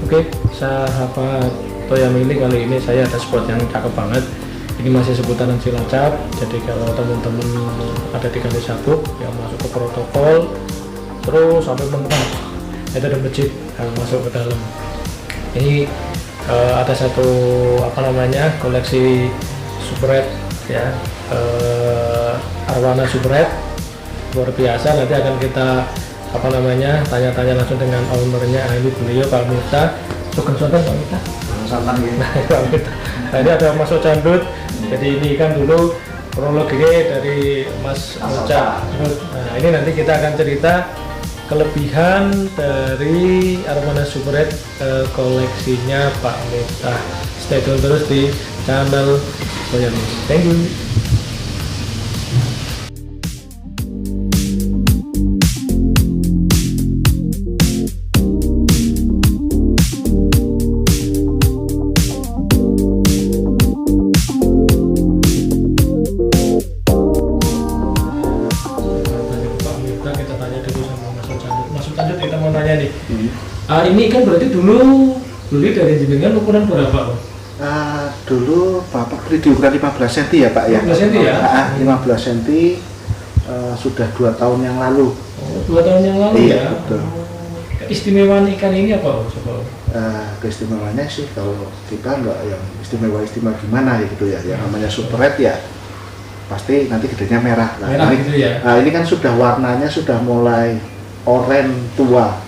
Oke, sahabat Toya Mili, kali ini saya ada spot yang cakep banget. Ini masih seputaran Cilacap. Jadi kalau teman-teman ada di Kali Sabuk yang masuk ke protokol, terus sampai menemukan itu ada masjid yang masuk ke dalam. Ini ada satu koleksi Super ya, arwana Super luar biasa. Nanti akan kita tanya-tanya langsung dengan ownernya. Ini beliau Pak Miftah. Sugeng-sugeng Pak Miftah. Pak Miftah. Nah, ini ada Mas Ocandut. Jadi ini kan dulu kronologinya dari Mas Oca. Nah, ini nanti kita akan cerita kelebihan dari arwana Super koleksinya Pak Miftah. Stay tune terus di channel Toya Mili. Thank you. Ini kan berarti dulu beli dari jenengan ukuran berapa, Pak? Dulu Bapak beli di ukuran 15 cm ya Pak ya? 15 cm ya? 15 cm sudah 2 tahun yang lalu. Oh, 2 tahun yang lalu iya, ya? Betul. Keistimewaan ikan ini apa, Pak? Keistimewaannya sih kalau kita nggak yang istimewa gimana ya gitu ya. Yang namanya Super Red ya pasti nanti gedenya merah. Nah, merah ini, gitu ya? ini kan sudah warnanya sudah mulai oranye tua.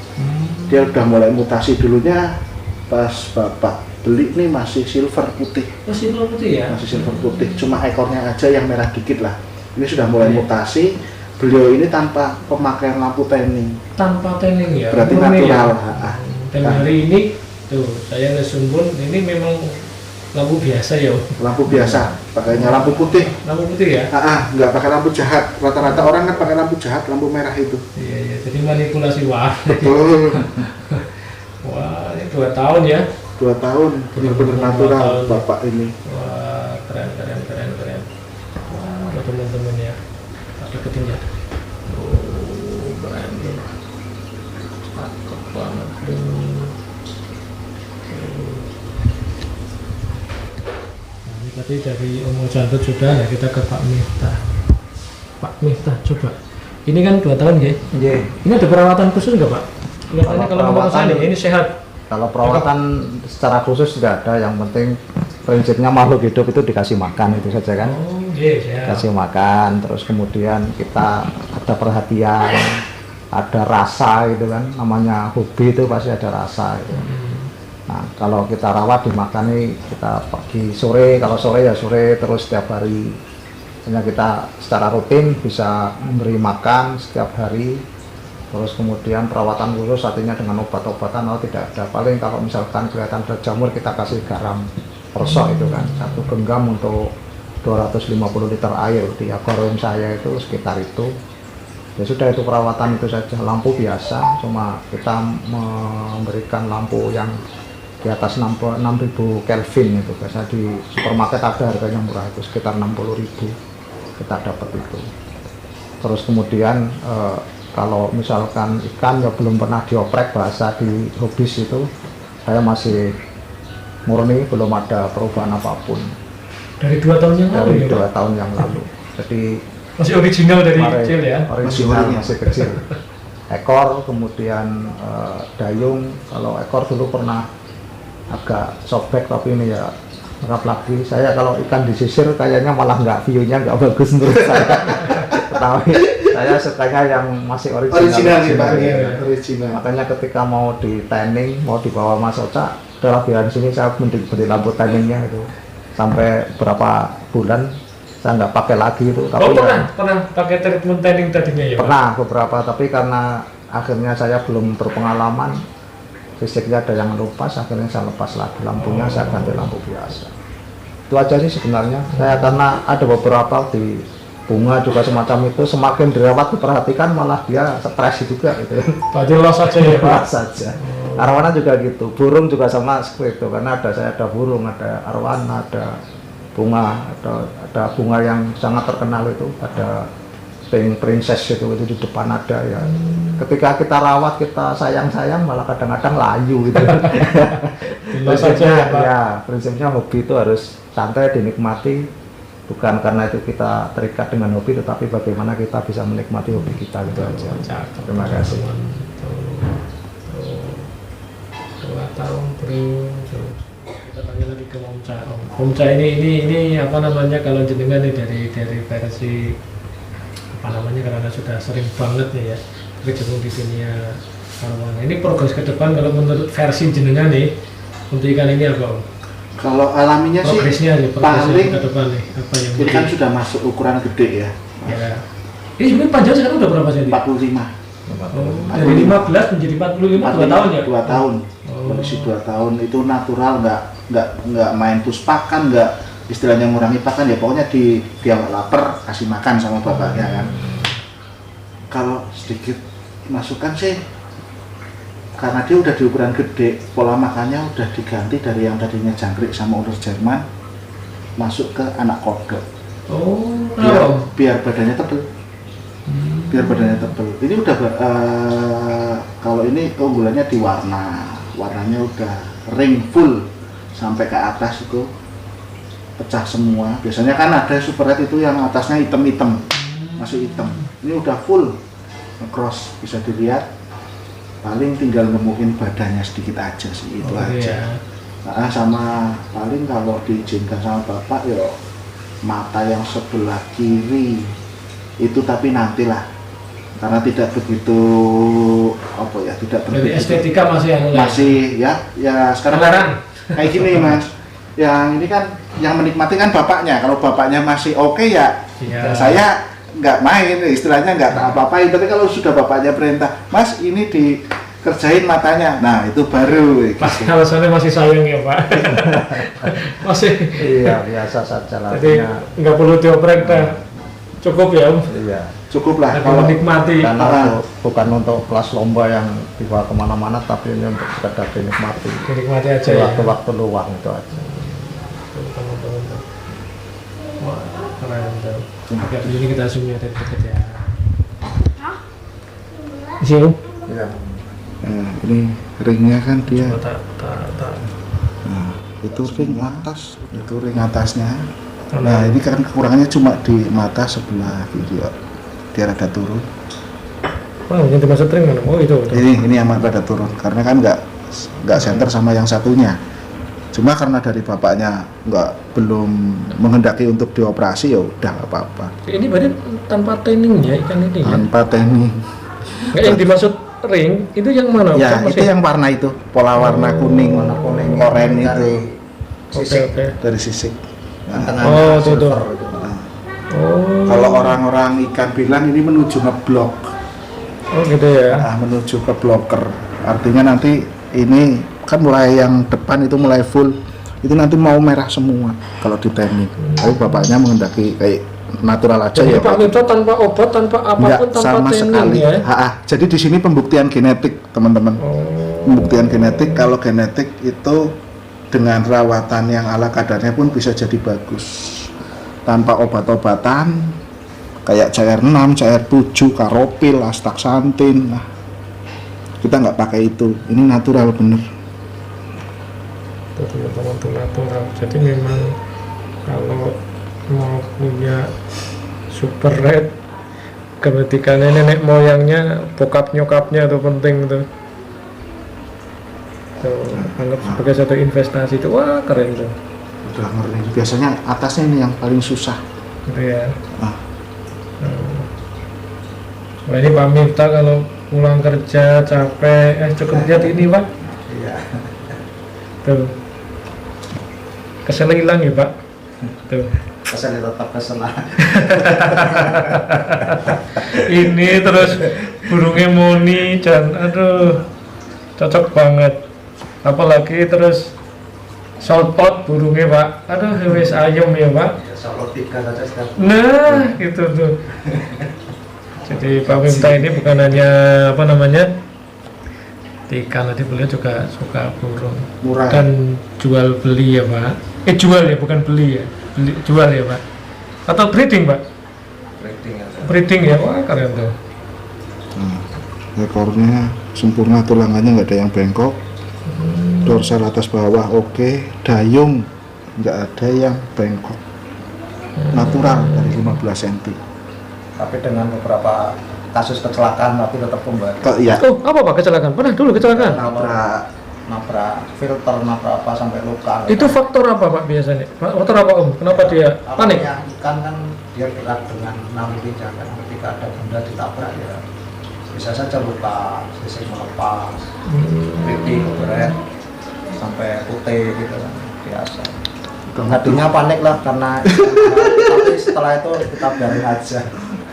Dia udah mulai mutasi. Dulunya pas Bapak beli nih masih silver putih. Oh, silver putih ya? Masih silver putih, cuma ekornya aja yang merah dikit lah. Ini sudah mulai mutasi. Beliau ini tanpa pemakaian lampu tanning. Tanpa tanning ya? Berarti murni natural. Ya? Dan hari ini tuh saya ngesumbun, ini memang lampu biasa ya? Lampu biasa, pakainya lampu putih. Lampu putih ya? Nggak pakai lampu jahat. Rata-rata orang kan pakai lampu jahat, lampu merah itu. Iya, jadi manipulasi warna. Betul. Wah, ini 2 tahun ya? 2 tahun, benar-benar natural Bapak ini. Wah, keren. Wah, teman-teman ya, ada ketinggian. Oh, keren. Cakep banget. Tadi dari Om Ocandut sudah, ya kita ke Pak Miftah. Pak Miftah, coba. Ini kan 2 tahun ya? Iya. Ini ada perawatan khusus nggak, Pak? Kalau perawatan ini sehat. Kalau perawatan secara khusus tidak ada. Yang penting prinsipnya makhluk hidup itu dikasih makan, itu saja kan. Oh, yes, ya. Kasih makan, terus kemudian kita ada perhatian, ada rasa gitu kan. Namanya hobi itu pasti ada rasa gitu. Nah, kalau kita rawat dimakani, kita pagi sore, kalau sore ya sore, terus setiap hari. Hanya kita secara rutin bisa memberi makan setiap hari. Terus kemudian perawatan khusus artinya dengan obat-obatan tidak ada. Paling kalau misalkan kelihatan ada jamur, kita kasih garam persok itu kan, 1 genggam untuk 250 liter air. Di akuarium saya itu sekitar itu. Ya sudah, itu perawatan itu saja. Lampu biasa, cuma kita memberikan lampu yang di atas 6000 Kelvin itu. Biasa di supermarket ada harganya murah, itu sekitar 60.000 kita dapat itu. Terus kemudian kalau misalkan ikan ya belum pernah dioprek, bahasa di hobis itu saya masih murni, belum ada perubahan apapun. Dari 2 tahun yang lalu? Dari ya, 2 tahun yang lalu. Jadi masih original dari kecil ya? Original masih kecil. Ekor, kemudian dayung. Kalau ekor dulu pernah agak sobek, tapi ini ya merap lagi. Saya kalau ikan disisir kayaknya malah view-nya nggak bagus menurut saya. Tapi saya sukanya yang masih original nih Pak, original. Makanya ketika mau di tanning, mau dibawa Mas Oca, udah biar sini saya beri lampu tanningnya itu. Sampai berapa bulan saya nggak pakai lagi itu. Tapi pernah pakai treatment tanning tadinya ya? Pernah beberapa, tapi karena akhirnya saya belum berpengalaman, listriknya ada yang lepas, akhirnya saya lepas lagi lampunya, saya ganti lampu biasa. Itu aja sih sebenarnya. Saya karena ada beberapa di bunga juga semacam itu, semakin dirawat diperhatikan malah dia stres juga gitu. Berarti loss saja ya, Pak? Loss saja. Arwana juga gitu, burung juga sama seperti itu, karena saya ada burung, ada arwana, ada bunga, ada bunga yang sangat terkenal itu, ada pink princess itu di depan ada ya. Ketika kita rawat, kita sayang-sayang malah kadang-kadang layu gitu. Prinsipnya ya, prinsipnya hobi itu harus santai dinikmati, bukan karena itu kita terikat dengan hobi, tetapi bagaimana kita bisa menikmati hobi kita gitu aja. Terima kasih. 2 tahun bro. Kita tanya lagi ke Om Ca ini apa namanya, kalau jenengan nih dari versi apa namanya, karena sudah sering banget nih ya berkecimpung di dunia arwana. Ini progres ke depan kalau menurut versi jenengan nih untuk ikan ini apa Om? Kalau alaminya sih progresnya paling ke depan nih apa yang ini kan sudah masuk ukuran gede ya. Ya. Ini sebenarnya panjang sekarang udah berapa sih? 45. Oh, dari 15 menjadi 45 2 tahun ya? 2 tahun. Kondisi 2 tahun itu natural, nggak main puspakan, nggak istilahnya ngurangi pakan ya, pokoknya dia lapar kasih makan sama bapaknya kan. Kalau sedikit masukan sih, karena dia udah di ukuran gede, pola makannya udah diganti dari yang tadinya jangkrik sama ular Jerman masuk ke anak kodok. Oh, biar badannya tebel. Biar badannya tebel. Ini udah kalau ini keunggulannya di warnanya udah ring full sampai ke atas itu pecah semua. Biasanya kan ada super red itu yang atasnya hitam-hitam, masih hitam. Ini udah full cross, bisa dilihat. Paling tinggal nemuin badannya sedikit aja sih, itu aja. Nah, sama paling kalau diizinkan sama bapak ya mata yang sebelah kiri itu, tapi nantilah karena tidak begitu apa ya, tidak begitu. Jadi estetika masih ya sekarang kayak gini Mas. Yang ini kan yang menikmati kan bapaknya. Kalau bapaknya masih oke ya saya nggak main, istilahnya nggak apa-apain. Tapi kalau sudah bapaknya perintah, Mas ini dikerjain matanya, nah itu baru. Pasti alasannya masih sayang ya Pak. Masih. Iya, biasa saja lah. Jadi nggak perlu dioprek dah. Cukup ya Om? Iya. Cukup lah kalau menikmati. Karena bukan untuk kelas lomba yang dibawa kemana-mana, tapi ini untuk sekedar dinikmati. Dinikmati aja ya. Waktu-waktu luang itu aja. Wah, keren tuh. Ya, ini kita zoom ya dari dekat ya. Zoom. Ya. Ini ringnya kan dia. Nah, itu ring atas, itu ring atasnya. Nah, ini kan kekurangannya cuma di mata sebelah kiri. Dia rada turun. Oh, yang dimaksud ring mana? Oh, itu. Ini yang rada turun karena kan nggak center sama yang satunya. Cuma karena dari bapaknya belum menghendaki untuk dioperasi, ya udah nggak apa-apa. Ini berarti tanpa tanning ya ikan ini? Tanpa tanning. Nggak, yang dimaksud ring itu yang mana? Ya, itu yang warna itu, pola warna kuning, oranye itu. Oke. Dari sisik. Nah, itu. Kalau orang-orang ikan bilang ini menuju ngeblok. Oh gitu ya. Nah, menuju ke blocker. Artinya nanti ini kan mulai yang depan itu mulai full, itu nanti mau merah semua kalau di teknik. Tapi bapaknya menghendaki kayak natural aja. Jadi ya Pak Mito tanpa obat, tanpa apapun, tanpa sama sekali ya? Jadi di sini pembuktian genetik teman-teman. Pembuktian genetik, kalau genetik itu dengan rawatan yang ala kadarnya pun bisa jadi bagus tanpa obat-obatan kayak CR6, CR7, Karopil, Astaxanthin. Nah, kita nggak pakai itu, ini natural bener. Teman-teman tuh natural. Jadi memang kalau mau punya super red, kebetulan nenek moyangnya, bokap nyokapnya itu penting tuh. Anggap sebagai satu investasi itu, wah keren tuh. Udah ngeri. Biasanya atasnya ini yang paling susah. Gitu ya. Wah, ini Pak Miftah kalau pulang kerja capek, cukup lihat ini Pak. Iya. Tuh. Kesel hilang ya Pak. Tuh. Kesel tetap kesel. Ini terus burungnya Moni, aduh cocok banget. Apalagi terus saltpot burungnya Pak, aduh wis ayam ya Pak. Saltpot 3 saja sekarang. Nah gitu tuh. Jadi Pak Miftah ini bukan hanya apa namanya ikan, tadi beliau juga suka burung. Murah. Dan jual beli ya Pak. Jual ya, bukan beli ya. Jual ya Pak. Atau breeding Pak? Breeding ya. breeding ya, wah keren tuh. Nah, ekornya sempurna, tulangannya nggak ada yang bengkok, dorsal atas bawah oke, dayung nggak ada yang bengkok, natural dari 15 cm. Tapi dengan beberapa kasus kecelakaan tapi tetap kembali. Iya, Oh, apa Pak kecelakaan? Pernah dulu kecelakaan? Nabrak filter, nabrak apa sampai luka. Itu faktor apa Pak biasanya? Faktor apa Om? Kenapa dia panik? Awalnya ikan kan dia gerak dengan naluri kan, ketika ada benda ditabrak ya bisa saja luka, sisik melepas, pipi keberet sampai putih gitu kan, biasa. Tadinya panik lah karena tapi setelah itu kita biarin aja.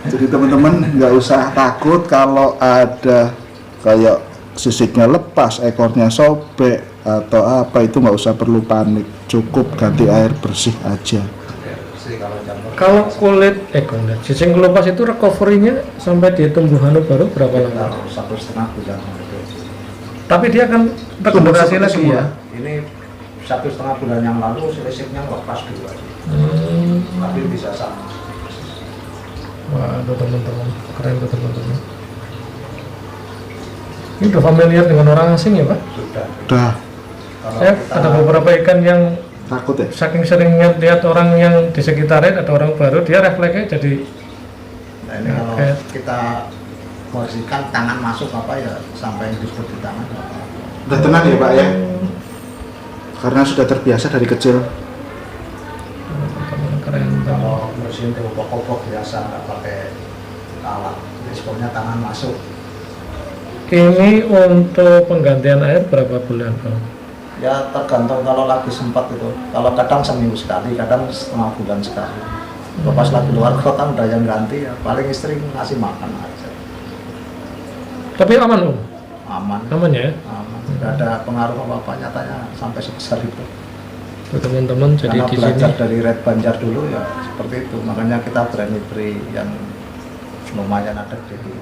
jadi teman-teman nggak usah takut kalau ada kayak sisiknya lepas, ekornya sobek atau apa, itu nggak usah perlu panik, cukup ganti air bersih aja. Kalau kulit cacing kelupas itu recovery-nya sampai dia tumbuhan baru berapa lama? 1,5 bulan. Tapi dia akan regenerasi lagi ya. Ini 1,5 bulan yang lalu sisiknya lepas dua, tapi bisa sama. Wah, tuh teman-teman, keren tuh teman-teman. Ini udah familiar dengan orang asing ya Pak? Udah Saya ada beberapa ikan yang takut ya? saking seringnya lihat orang yang di sekitarnya ada orang baru, dia refleksnya jadi Nah ini kalau kita posisikan tangan masuk apa ya sampai disebut di tangan. Udah tenang ya Pak ya? Karena sudah terbiasa dari kecil. keren. Kalau bersihin di kopok-kopok biasa nggak pakai alat, responnya tangan masuk. Ini untuk penggantian air berapa bulan Pak? Ya tergantung kalau lagi sempat itu. Kalau kadang seminggu sekali, kadang setengah bulan sekali. Kalau pas lagi luar kota udah yang ganti ya paling istri ngasih makan aja. Tapi aman Om? Aman. Aman ya? Aman. Nggak ada pengaruh apa-apa nyatanya sampai sebesar itu. Tuh teman-teman, jadi Karena di belajar sini dari Red Banjar dulu ya seperti itu. Makanya kita berani beri yang lumayan ada di itu.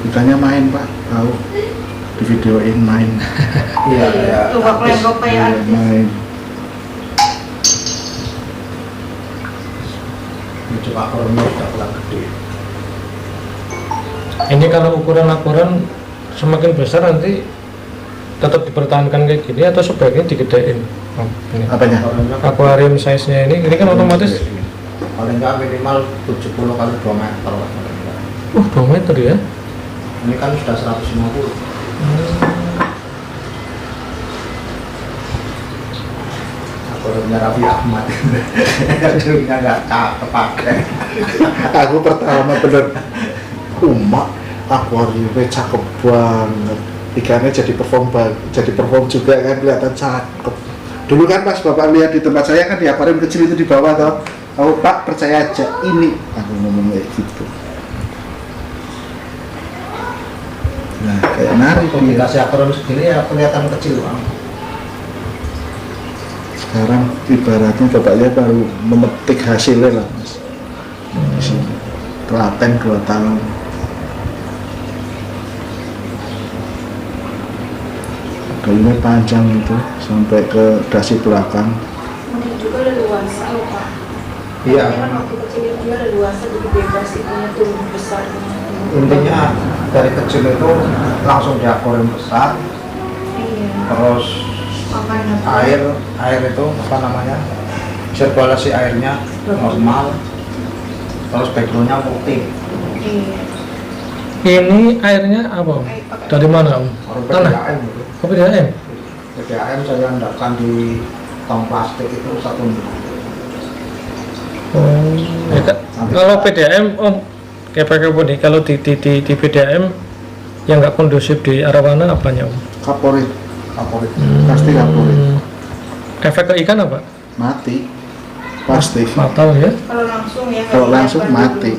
Ikannya main Pak, tahu di videoin main. Iya ya. Iya, main. Ini coba korunnya udah pulang gede. ini kalau ukuran semakin besar nanti tetap dipertahankan kayak gini atau sebaiknya digedein? Om, ini. Apanya? Akuarium size-nya ini kan otomatis Paling nggak minimal 70 kali 2 meter lah. 2 meter ya? Ini kan sudah 150. Akuariumnya Raffi Ahmad. Dulunya nggak kepakai. Aku pertama bener umak akuariumnya cakep banget, ikannya jadi perform juga kan, kelihatan cakep. Dulu kan pas bapak lihat di tempat saya kan di akuarium kecil itu di bawah toh, aku Pak percaya aja ini, aku ngomong kayak gitu. Nah kayak nari Kalau dia. dikasih akuarium segini ya kelihatan kecil bang. Sekarang ibaratnya bapak lihat baru memetik hasilnya lah mas. Di sini telaten 2 tahun. Kayunya panjang itu sampai ke dasi belakang. Ini juga leluasa loh Pak. Iya. Kan waktu kecil itu dia leluasa jadi bebas itunya tumbuh besar. Intinya dari kecil itu langsung di akuarium besar, Iya. terus Makanya air itu apa namanya, sirkulasi airnya normal, terus backgroundnya putih. Iya. ini airnya apa Om? Dari mana Om? Tanah? PDAM gitu. Kopi DAM? PDAM saya endapkan di tong plastik itu 1 minggu. Oh, ya, kalau PDAM Om kayak pakai apa nih? Kalau di PDAM yang nggak kondusif di arowana apanya Om? Kaporit, Favorit. pasti kaporit. Efek ke ikan apa? Mati, pasti. Fatal ya? Kalau langsung ya. Kalau langsung mati.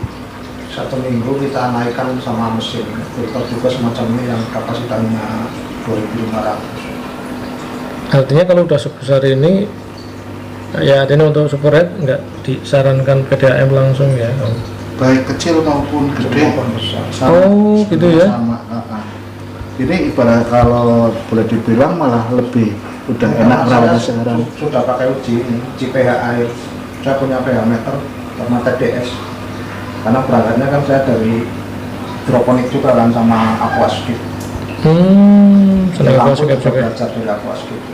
1 minggu kita naikkan sama mesin filter juga semacam ini yang kapasitasnya 2.500. Artinya kalau udah sebesar ini ya ini untuk super red nggak disarankan PDAM langsung ya Om? Baik kecil maupun gede. Maupun besar. Oh, gitu ya? Sama. Ini ibarat kalau boleh dibilang malah lebih udah enak merawatnya sekarang. Sudah pakai uji pH air. Saya punya pH meter sama TDS. karena berangkatnya kan saya dari hidroponik juga kan sama aquascape. Senang Lampu aquascape juga juga. belajar dari aquascape.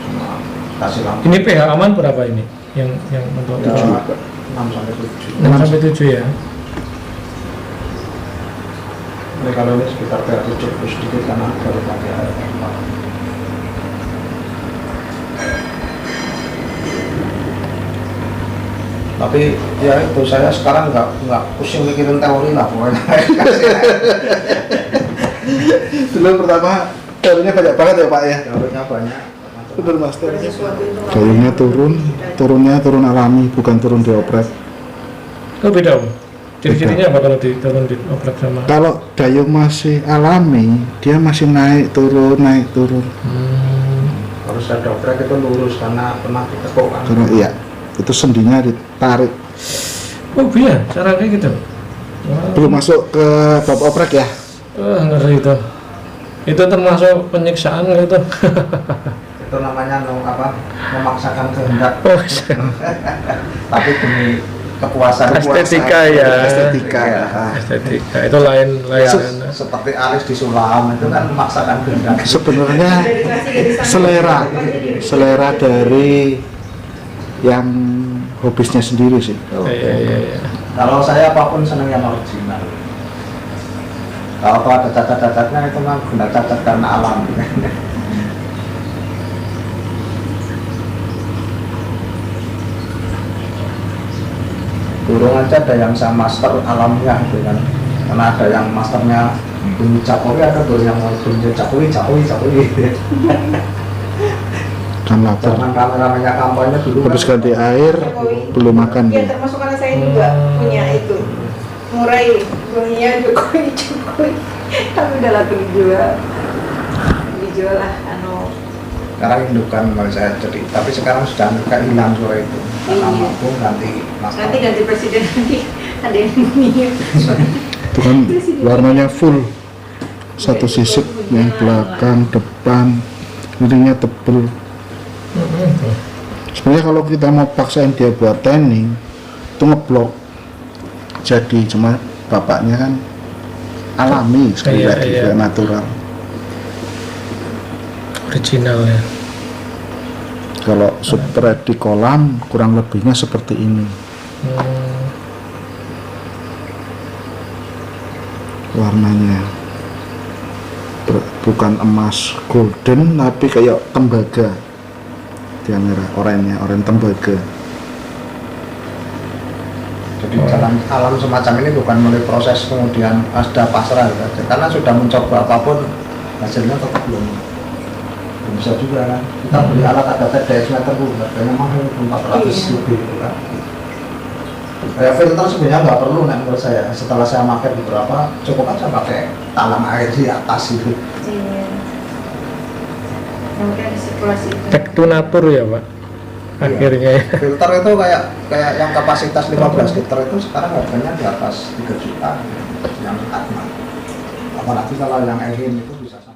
Sama kasih lampu. Ini pH aman berapa ini? Yang untuk Ya, 6 6 sampai 7. sampai 7 ya. Ini kalau ini sekitar pH 7 sedikit karena baru pakai air tanpa. Tapi ya itu saya sekarang nggak pusing mikirin teori lah pokoknya. Dulu pertama teorinya banyak banget ya Pak ya. Teorinya banyak. Betul Mas, Ada sesuatu itu nggak gayungnya apa-apa. turunnya turun alami, bukan turun diopret. Oh beda Om. Ciri-cirinya apa kalau turun di oprek sama? Kalau dayung masih alami, dia masih naik turun. Kalau saya oprek itu lurus karena pernah ditekuk kan. Karena iya, itu sendinya ditarik. Oh iya, cara kayak gitu. Wow. Belum masuk ke bab oprek ya. Ngeri itu. Itu termasuk penyiksaan gitu. Itu namanya memaksakan kehendak. Oh, Tapi demi kepuasan. estetika ya. Estetika. Iya. Estetika itu lain. Seperti alis di sulam itu kan memaksakan kehendak. Sebenarnya Udah dikasih dari sana. selera dari yang hobisnya sendiri sih. Iya. Kalau saya apapun senang yang original. Kalau ada cacat-cacatnya itu mah guna cacat karena alam. Burung aja ada yang saya master alamnya gitu kan, karena ada yang masternya bunyi cakowi, ada burung yang mau bunyi cakowi. Kan lapar. Zaman kameramannya kampanye dulu Habis ganti air, Jokowi. belum makan. Iya, termasuk anak saya juga punya itu. Murai, bunyinya Jokowi. Tapi udah laku dijual lah, sekarang indukan kalau saya jadi, tapi sekarang sudah hilang suara itu karena Iya. mampu ganti master. nanti ganti presiden nanti ada yang bunyi. Itu kan warnanya full. Satu sisip, yang belakang, depan, ininya tebel. Sebenarnya kalau kita mau paksain dia buat tanning, itu ngeblok. Jadi cuma bapaknya kan alami sekali Iya, lagi, iya. kayak natural. Original ya. Kalau spread di kolam kurang lebihnya seperti ini. Warnanya bukan emas golden tapi kayak tembaga, dia merah, oranye tembaga. Jadi dalam alam semacam ini bukan mulai proses kemudian sudah pasrah gitu. Karena sudah mencoba apapun hasilnya tetap belum bisa juga kan. Kita beli alat ada TDS meter bu, harganya mahal 400 lebih gitu kan. Kayak filter sebenarnya nggak perlu nih menurut saya. Setelah saya pakai beberapa, cukup aja pakai talam air di atas itu. Iya. Yang ada sirkulasi itu. Back to nature ya Pak. Akhirnya ya. Filter itu kayak yang kapasitas 15 liter itu sekarang harganya di atas 3 juta yang Atma. Apalagi kalau yang Ehin itu bisa sampai